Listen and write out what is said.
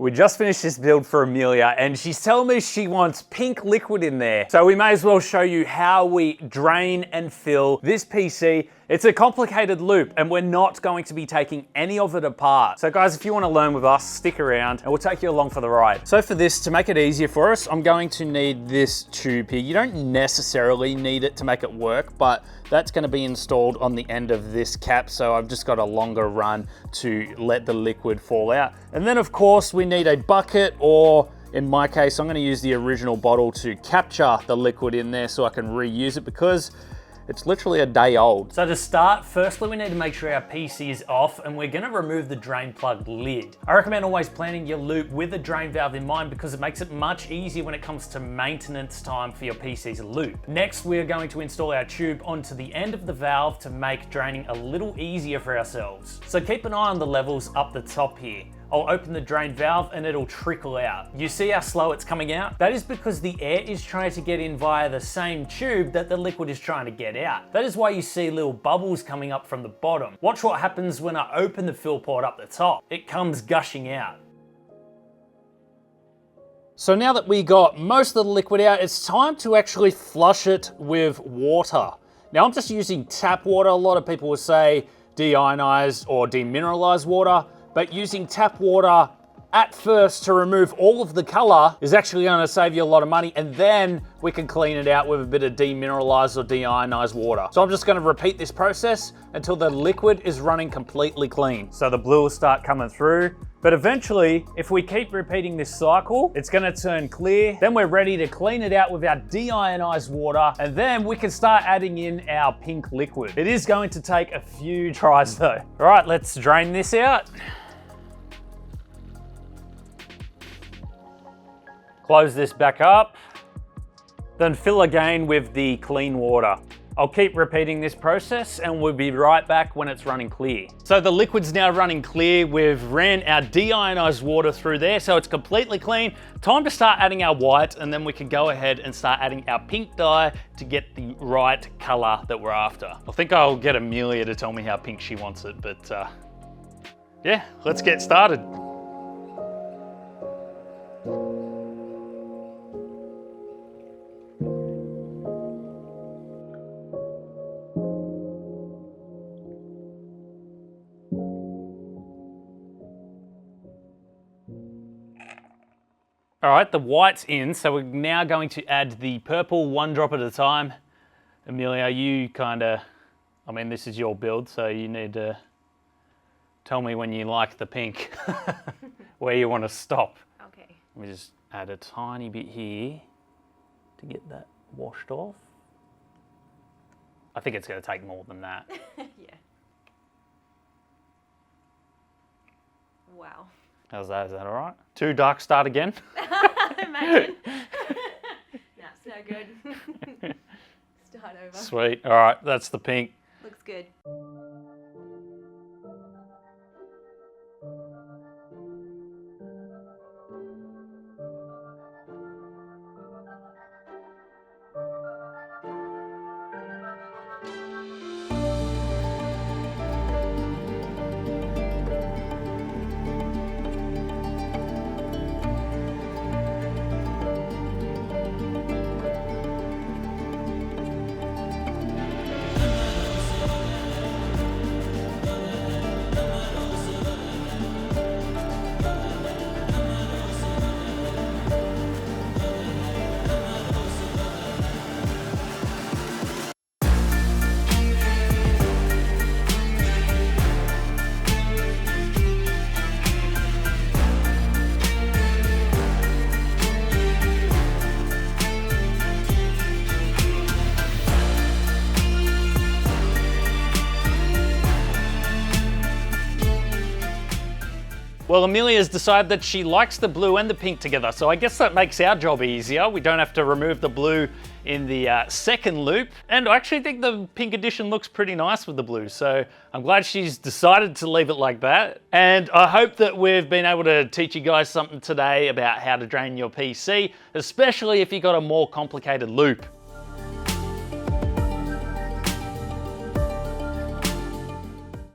We just finished this build for Amelia and she's telling me she wants pink liquid in there. So we may as well show you how we drain and fill this PC. It's a complicated loop and we're not going to be taking any of it apart. So guys, if you want to learn with us, stick around and we'll take you along for the ride. So for this, to make it easier for us, I'm going to need this tube here. You don't necessarily need it to make it work, but that's going to be installed on the end of this cap. So I've just got a longer run to let the liquid fall out. And then of course we need a bucket, or in my case, I'm going to use the original bottle to capture the liquid in there so I can reuse it, because it's literally a day old. So to start, firstly, we need to make sure our PC is off and we're gonna remove the drain plug lid. I recommend always planning your loop with a drain valve in mind because it makes it much easier when it comes to maintenance time for your PC's loop. Next, we're going to install our tube onto the end of the valve to make draining a little easier for ourselves. So keep an eye on the levels up the top here. I'll open the drain valve and it'll trickle out. You see how slow it's coming out? That is because the air is trying to get in via the same tube that the liquid is trying to get out. That is why you see little bubbles coming up from the bottom. Watch what happens when I open the fill port up the top. It comes gushing out. So now that we got most of the liquid out, it's time to actually flush it with water. Now I'm just using tap water. A lot of people will say deionized or demineralized water, but using tap water at first to remove all of the color is actually going to save you a lot of money, and then we can clean it out with a bit of demineralized or deionized water. So I'm just going to repeat this process until the liquid is running completely clean. So the blue will start coming through, but eventually, if we keep repeating this cycle, it's going to turn clear. Then we're ready to clean it out with our deionized water, and then we can start adding in our pink liquid. It is going to take a few tries though. All right, let's drain this out. Close this back up, then fill again with the clean water. I'll keep repeating this process and we'll be right back when it's running clear. So the liquid's now running clear. We've ran our deionized water through there, so it's completely clean. Time to start adding our white, and then we can go ahead and start adding our pink dye to get the right color that we're after. I think I'll get Amelia to tell me how pink she wants it, but yeah, let's get started. All right, the white's in, so we're now going to add the purple one drop at a time. Amelia, you I mean, this is your build, so you need to tell me when you like the pink, where you want to stop. Okay. Let me just add a tiny bit here to get that washed off. I think it's going to take more than that. Yeah. Wow. How's that? Is that all right? Too dark, start again? Imagine. That's no good. Start over. Sweet. All right, that's the pink. Looks good. Well, Amelia's decided that she likes the blue and the pink together, so I guess that makes our job easier. We don't have to remove the blue in the second loop. And I actually think the pink edition looks pretty nice with the blue, so I'm glad she's decided to leave it like that. And I hope that we've been able to teach you guys something today about how to drain your PC, especially if you've got a more complicated loop.